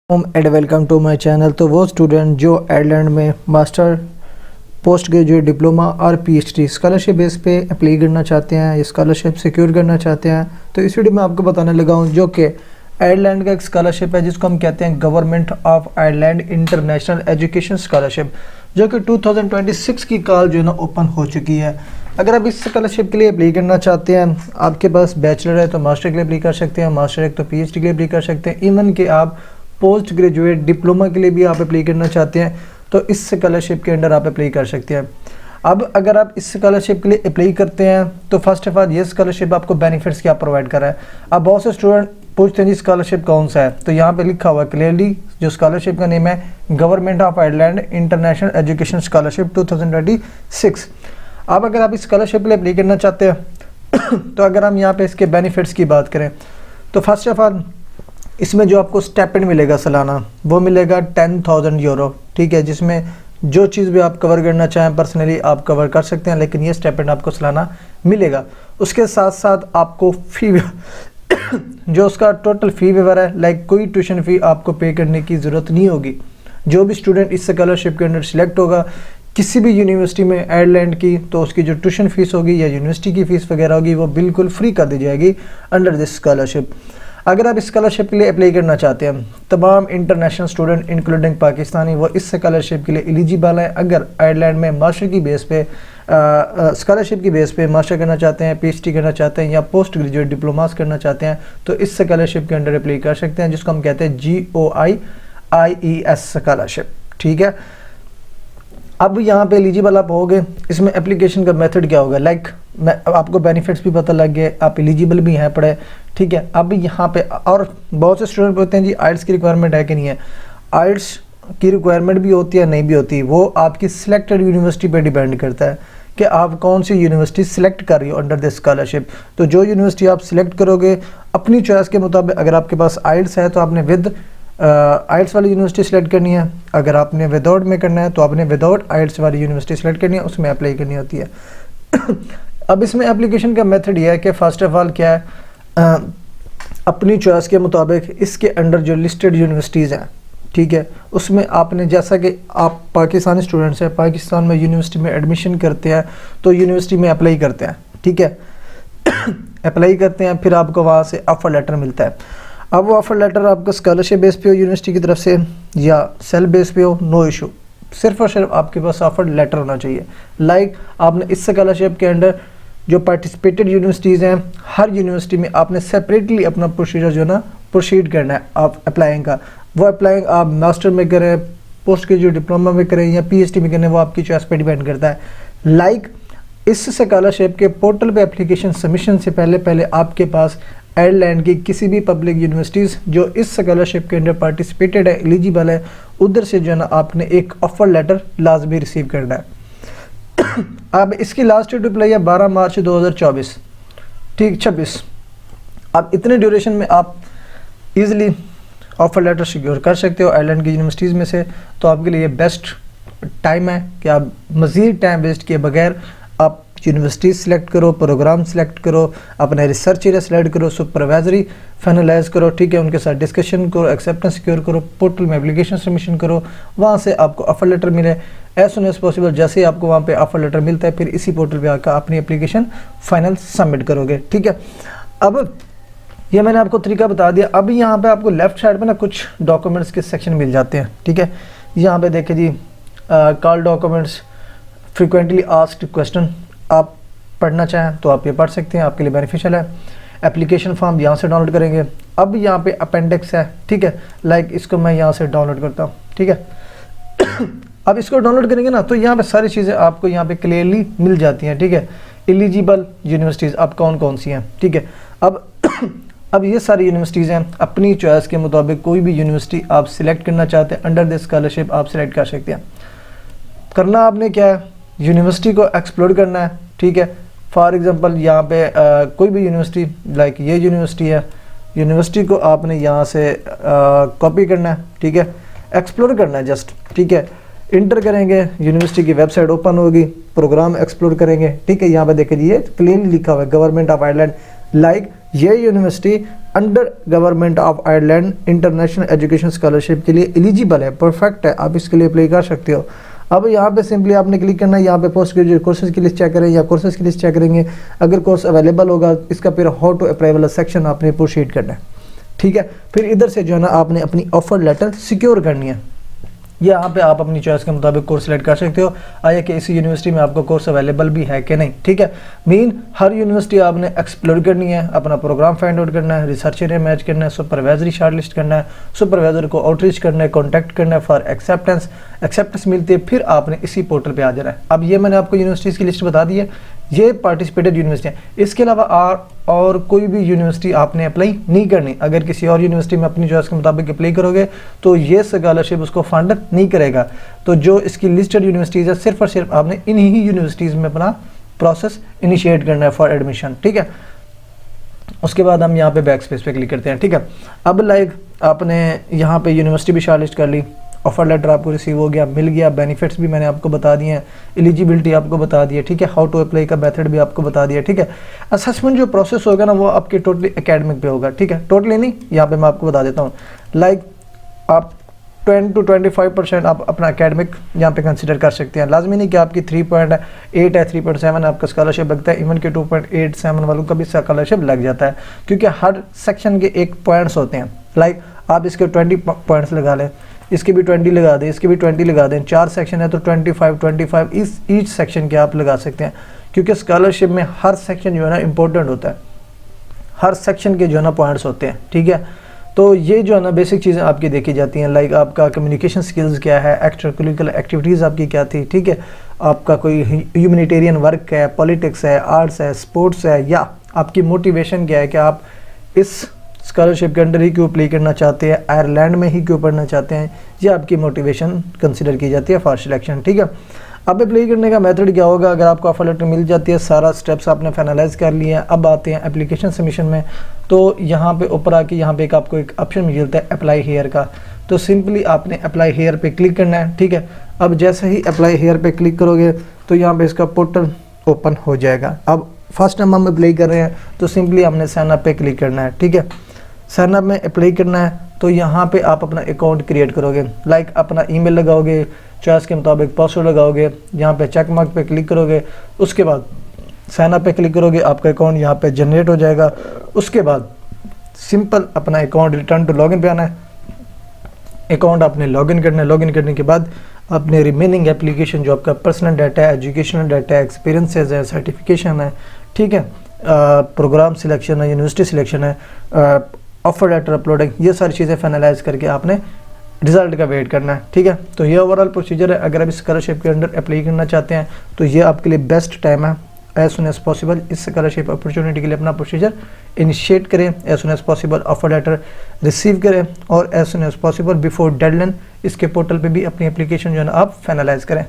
And welcome to my channel. तो वो student जो आयरलैंड में मास्टर पोस्ट ग्रेजुएट डिप्लोमा और पीएचडी स्कॉलरशिप बेस पे अप्लाई करना चाहते हैं या स्कॉलरशिप सिक्योर करना चाहते हैं, तो इस वीडियो में आपको बताने लगा हूँ जो कि आयरलैंड का एक स्कॉलरशिप है जिसको हम कहते हैं government of Ireland international education scholarship, जो कि 2026 की कॉल जो है ना ओपन हो चुकी है। अगर आप इस स्कॉलरशिप के लिए अप्लाई करना चाहते हैं, आपके पास बैचलर है तो मास्टर के लिए अप्लाई कर सकते हैं, मास्टर है तो पीएचडी के लिए अप्लाई कर सकते हैं, इवन कि आप पोस्ट ग्रेजुएट डिप्लोमा के लिए भी आप अप्लाई करना चाहते हैं तो इस स्कॉलरशिप के अंडर आप अप्लाई कर सकते हैं। अब अगर आप इस स्कॉलरशिप के लिए अप्लाई करते हैं तो फर्स्ट ऑफ ऑल ये स्कॉलरशिप आपको बेनिफिट्स क्या प्रोवाइड कर रहा है। अब बहुत से स्टूडेंट पूछते हैं जी स्कॉलरशिप कौन सा है, तो यहाँ पे लिखा हुआ है क्लियरली जो स्कॉलरशिप का नेम है government of Ireland international education scholarship 2026। अब अगर आप इस स्कॉलरशिप के लिए अप्लाई करना चाहते हैं तो अगर हम यहाँ पे इसके बेनिफिट्स की बात करें तो फर्स्ट ऑफ ऑल इसमें जो आपको स्टेपेंड मिलेगा सालाना वो मिलेगा 10,000 यूरो, ठीक है, जिसमें जो चीज़ भी आप कवर करना चाहें पर्सनली आप कवर कर सकते हैं, लेकिन ये स्टेपेंड आपको सालाना मिलेगा। उसके साथ साथ आपको फ़ी जो उसका टोटल फ़ी वेवर है, लाइक कोई ट्यूशन फ़ी आपको पे करने की ज़रूरत नहीं होगी। जो भी स्टूडेंट इस स्कॉलरशिप के अंदर सिलेक्ट होगा किसी भी यूनिवर्सिटी में आयरलैंड की, तो उसकी जो ट्यूशन फ़ीस होगी या यूनिवर्सिटी की फ़ीस वगैरह होगी वो बिल्कुल फ्री कर दी जाएगी अंडर दिस स्कॉलरशिप। अगर आप इस स्कॉलरशिप के लिए अप्लाई करना चाहते हैं, तमाम इंटरनेशनल स्टूडेंट इंक्लूडिंग पाकिस्तानी वो इस स्कॉलरशिप के लिए एलिजिबल हैं। अगर आयरलैंड में मास्टर की बेस पे स्कॉलरशिप की बेस पे मास्टर करना चाहते हैं, पीएचडी करना चाहते हैं या पोस्ट ग्रेजुएट डिप्लोमास करना चाहते हैं तो इस स्कॉलरशिप के अंडर अप्लाई कर सकते हैं, जिसको हम कहते हैं GOIIES स्कॉलरशिप, ठीक है। अब यहाँ पे एलिजिबल आप होगे, इसमें एप्लीकेशन का मेथड क्या होगा, लाइक आपको बेनिफिट्स भी पता लग गए, आप एलिजिबल भी हैं पढ़े, ठीक है। अब यहाँ पे और बहुत से स्टूडेंट बोलते हैं जी आइल्स की रिक्वायरमेंट है कि नहीं है। आइल्स की रिक्वायरमेंट भी होती है नहीं भी होती, वो आपकी सिलेक्टेड यूनिवर्सिटी पे डिपेंड करता है कि आप कौन सी यूनिवर्सिटी सिलेक्ट कर रही हो अंडर दिस स्कॉलरशिप। तो जो यूनिवर्सिटी आप सिलेक्ट करोगे अपनी चॉइस के मुताबिक, अगर आपके पास आइल्स है तो आपने विद आइल्स वाली यूनिवर्सिटी सेलेक्ट करनी है, अगर आपने विदाउट में करना है तो आपने विदाउट आइल्स वाली यूनिवर्सिटी सेलेक्ट करनी है, उसमें अप्लाई करनी होती है। अब इसमें एप्लीकेशन का मेथड ये है कि फ़र्स्ट ऑफ ऑल क्या है, अपनी चॉइस के मुताबिक इसके अंडर जो लिस्टेड यूनिवर्सिटीज़ हैं, ठीक है, उसमें आपने जैसा कि आप पाकिस्तानी स्टूडेंट्स हैं, पाकिस्तान में यूनिवर्सिटी में एडमिशन करते हैं तो यूनिवर्सिटी में अप्लाई करते हैं, ठीक है। अप्लाई करते हैं, फिर आपको वहाँ से ऑफ़र लेटर मिलता है। अब वो ऑफ़र लेटर आपका स्कॉलरशिप बेस पे हो यूनिवर्सिटी की तरफ से या सेल्फ बेस पे हो, नो इशू, सिर्फ और सिर्फ आपके पास ऑफ़र लेटर होना चाहिए। लाइक आपने इस स्कॉलरशिप के अंडर जो पार्टिसिपेटेड यूनिवर्सिटीज़ हैं, हर यूनिवर्सिटी में आपने सेपरेटली अपना प्रोसीजर जो ना प्रोसीड करना है आप अप्लाइंग का। वो अप्लाइंग आप मास्टर में करें, पोस्ट ग्रेजुएट डिप्लोमा में करें या पीएचडी में करें, वो आपकी चॉइस पे डिपेंड करता है। लाइक इस स्कॉलरशिप के पोर्टल पे एप्लीकेशन सबमिशन से पहले आपके पास आयरलैंड की किसी भी पब्लिक यूनिवर्सिटीज़ जो इस स्कॉलरशिप के अंदर पार्टिसिपेटेड है, एलिजिबल है, उधर से जो है ना आपने एक ऑफ़र लेटर लाजमी रिसीव करना है। अब इसकी लास्ट डेट अप्लाई है 12 मार्च 2024, ठीक 26। अब इतने ड्यूरेशन में आप इजीली ऑफ़र लेटर सिक्योर कर सकते हो आयरलैंड की यूनिवर्सिटीज़ में से, तो आपके लिए बेस्ट टाइम है कि आप मज़ीद टाइम वेस्ट किए बगैर आप यूनिवर्सिटी सेलेक्ट करो, प्रोग्राम सेलेक्ट करो, अपने रिसर्च एरिया सेलेक्ट करो, सुपरवाइजरी फाइनलाइज करो, ठीक है, उनके साथ डिस्कशन करो, एक्सेप्टेंस सिक्योर करो, पोर्टल में एप्लीकेशन सबमिशन करो, वहाँ से आपको ऑफ़र लेटर मिले एज सुन एज पॉसिबल। जैसे ही आपको वहाँ पे ऑफ़र लेटर मिलता है फिर इसी पोर्टल पे आकर अपनी एप्लीकेशन फाइनल सबमिट करोगे, ठीक है। अब ये मैंने आपको तरीका बता दिया। अब यहाँ पे आपको लेफ्ट साइड पे ना कुछ डॉक्यूमेंट्स के सेक्शन मिल जाते हैं, ठीक है। यहाँ पे देखें जी call documents, frequently asked question, आप पढ़ना चाहें तो आप ये पढ़ सकते हैं, आपके लिए बेनिफिशियल है। एप्लीकेशन फॉर्म यहाँ से डाउनलोड करेंगे। अब यहाँ पे अपेंडिक्स है, ठीक है, लाइक इसको मैं यहाँ से डाउनलोड करता हूँ, ठीक है। अब इसको डाउनलोड करेंगे ना तो यहाँ पे सारी चीज़ें आपको यहाँ पे क्लियरली मिल जाती हैं, ठीक है। एलिजिबल यूनिवर्सिटीज़ अब कौन कौन सी हैं, ठीक है। अब ये सारी यूनिवर्सिटीज़ हैं, अपनी चॉइस के मुताबिक कोई भी यूनिवर्सिटी आप सिलेक्ट करना चाहते हैं अंडर दिस स्कॉलरशिप आप सिलेक्ट कर सकते हैं। करना आपने क्या है, यूनिवर्सिटी को एक्सप्लोर करना है, ठीक है। फॉर एग्जांपल यहाँ पे कोई भी यूनिवर्सिटी, लाइक ये यूनिवर्सिटी है, यूनिवर्सिटी को आपने यहाँ से कॉपी करना है, ठीक है, एक्सप्लोर करना है जस्ट, ठीक है। इंटर करेंगे, यूनिवर्सिटी की वेबसाइट ओपन होगी, प्रोग्राम एक्सप्लोर करेंगे, ठीक है। यहाँ पे देखिए ये क्लीनली लिखा हुआ है गवर्नमेंट ऑफ आयरलैंड, लाइक ये university under government of Ireland international education scholarship के लिए एलिजिबल है, परफेक्ट है, आप इसके लिए अप्लाई कर सकते हो। अब यहाँ पे सिंपली आपने क्लिक करना है, यहाँ पे पोस्ट ग्रेजुएट कोर्सेज की लिस्ट चेक करें या कोर्सेज की लिस्ट चेक करेंगे। अगर कोर्स अवेलेबल होगा इसका फिर हाउ टू अप्लाई वाला सेक्शन आपने प्रोसीड करना है, ठीक है। फिर इधर से जो है ना आपने अपनी ऑफर लेटर सिक्योर करनी है। यहाँ पे आप अपनी चॉइस के मुताबिक कोर्स सेलेक्ट कर सकते हो, आया कि इसी यूनिवर्सिटी में आपको कोर्स अवेलेबल भी है कि नहीं, ठीक है। मीन हर यूनिवर्सिटी आपने एक्सप्लोर करनी है, अपना प्रोग्राम फाइंड आउट करना है, रिसर्च एरिया मैच करना है, सुपरवाइजरी शॉर्टलिस्ट करना है, सुपरवाइजर को आउटरीच करना है, कॉन्टैक्ट करना है फॉर एक्सेप्टेंस मिलती है, फिर आपने इसी पोर्टल पर आ जाना है। अब ये मैंने आपको यूनिवर्सिटीज़ की लिस्ट बता दी है, ये पार्टिसिपेटेड यूनिवर्सिटी है। इसके अलावा और कोई भी यूनिवर्सिटी आपने अप्लाई नहीं करनी। अगर किसी और यूनिवर्सिटी में अपनी चॉइस के मुताबिक अप्लाई करोगे तो ये स्कॉलरशिप उसको फंड नहीं करेगा। तो जो इसकी लिस्टेड यूनिवर्सिटीज़ है सिर्फ और सिर्फ आपने इन्हीं ही यूनिवर्सिटीज़ में अपना प्रोसेस इनिशिएट करना है फॉर एडमिशन, ठीक है। उसके बाद हम यहाँ पे बैक स्पेस पे क्लिक करते हैं, ठीक है। अब लाइक आपने यहाँ पे यूनिवर्सिटी भी शॉर्टलिस्ट कर ली, ऑफर लेटर आपको रिसीव हो गया, मिल गया, बेनिफिट्स भी मैंने आपको बता दिए हैं, एलिजिबिलिटी आपको बता दी है, ठीक है। हाउ टू अप्लाई का मेथड भी आपको बता दिया, ठीक है। असेसमेंट जो प्रोसेस होगा ना वो आपके टोटली एकेडमिक पे होगा, ठीक है। टोटली नहीं, यहाँ पे मैं आपको बता देता हूँ। लाइक आप 20 to 25% आप अपना एकेडमिक यहाँ पे कंसिडर कर सकते हैं। लाजमी नहीं कि आपकी 3.8 है, 3.7 आपका स्कॉलरशिप लगता है, इवन के 2.87 वालों का भी स्कॉलरशिप लग जाता है, क्योंकि हर सेक्शन के एक पॉइंट्स होते हैं। लाइक आप इसके 20 पॉइंट्स लगा लें, इसके भी 20 लगा दें, इसके भी 20 लगा दें, 4 सेक्शन है तो 25 इस ईच सेक्शन के आप लगा सकते हैं, क्योंकि स्कॉलरशिप में हर सेक्शन जो है ना इंपॉर्टेंट होता है, हर सेक्शन के जो है ना पॉइंट्स होते हैं, ठीक है। तो ये जो है ना बेसिक चीज़ें आपकी देखी जाती हैं। लाइक आपका कम्युनिकेशन स्किल्स क्या है, एक्स्ट्रा करिकुलर एक्टिविटीज़ आपकी क्या थी, ठीक है। आपका कोई ह्यूमैनिटेरियन वर्क है, पॉलिटिक्स है, आर्ट्स है, स्पोर्ट्स है, या आपकी मोटिवेशन क्या है कि आप इस स्कॉलरशिप के अंडर ही क्यों अप्लाई करना चाहते हैं, आयरलैंड में ही क्यों पढ़ना चाहते हैं, ये आपकी मोटिवेशन कंसिडर की जाती है फॉर सिलेक्शन, ठीक है। अब अप्लाई करने का मेथड क्या होगा, अगर आपको ऑफर लेटर मिल जाती है, सारा स्टेप्स आपने फाइनलाइज कर लिए हैं, अब आते हैं एप्लीकेशन सबमिशन में। तो यहाँ पे ऊपर आके यहाँ पे आपको एक ऑप्शन मिलता है अप्लाई हेयर का, तो सिंपली आपने अप्लाई हेयर पे क्लिक करना है, ठीक है। अब जैसे ही अप्लाई हेयर पे क्लिक करोगे तो यहाँ पे इसका पोर्टल ओपन हो जाएगा। अब फर्स्ट टाइम हम अप्लाई कर रहे हैं तो सिंपली हमने साइन अप पे क्लिक करना है, ठीक है। साइन अप में अप्लाई करना है तो यहाँ पे आप अपना अकाउंट क्रिएट करोगे, लाइक अपना ईमेल लगाओगे, चॉइस के मुताबिक पासवर्ड लगाओगे, यहाँ पे चेक मार्क पे क्लिक करोगे, उसके बाद साइन अप पे क्लिक करोगे, आपका अकाउंट यहाँ पे जनरेट हो जाएगा। उसके बाद सिंपल अपना अकाउंट रिटर्न टू लॉगिन पे आना है, अकाउंट आपने लॉगिन करना है। लॉगिन करने के बाद अपने रिमेनिंग एप्लीकेशन जो आपका पर्सनल डाटा है, एजुकेशनल डाटा है, एक्सपीरियंसेस है, सर्टिफिकेशन है, ठीक है, प्रोग्राम सिलेक्शन है, यूनिवर्सिटी सिलेक्शन है, ऑफर लेटर अपलोडिंग, ये सारी चीज़ें फाइनलाइज करके आपने रिजल्ट का वेट करना है, ठीक है। तो ये ओवरऑल प्रोसीजर है। अगर आप इस स्कॉलरशिप के अंडर अप्लाई करना चाहते हैं तो ये आपके लिए बेस्ट टाइम है, एज सुन एज पॉसिबल इस स्कॉलरशिप अपॉर्चुनिटी के लिए अपना प्रोसीजर इनिशिएट करें, as soon as possible offer letter receive करें, और as soon as possible before deadline इसके पोर्टल पे भी अपनी एप्लीकेशन जो है ना आप फाइनलाइज करें।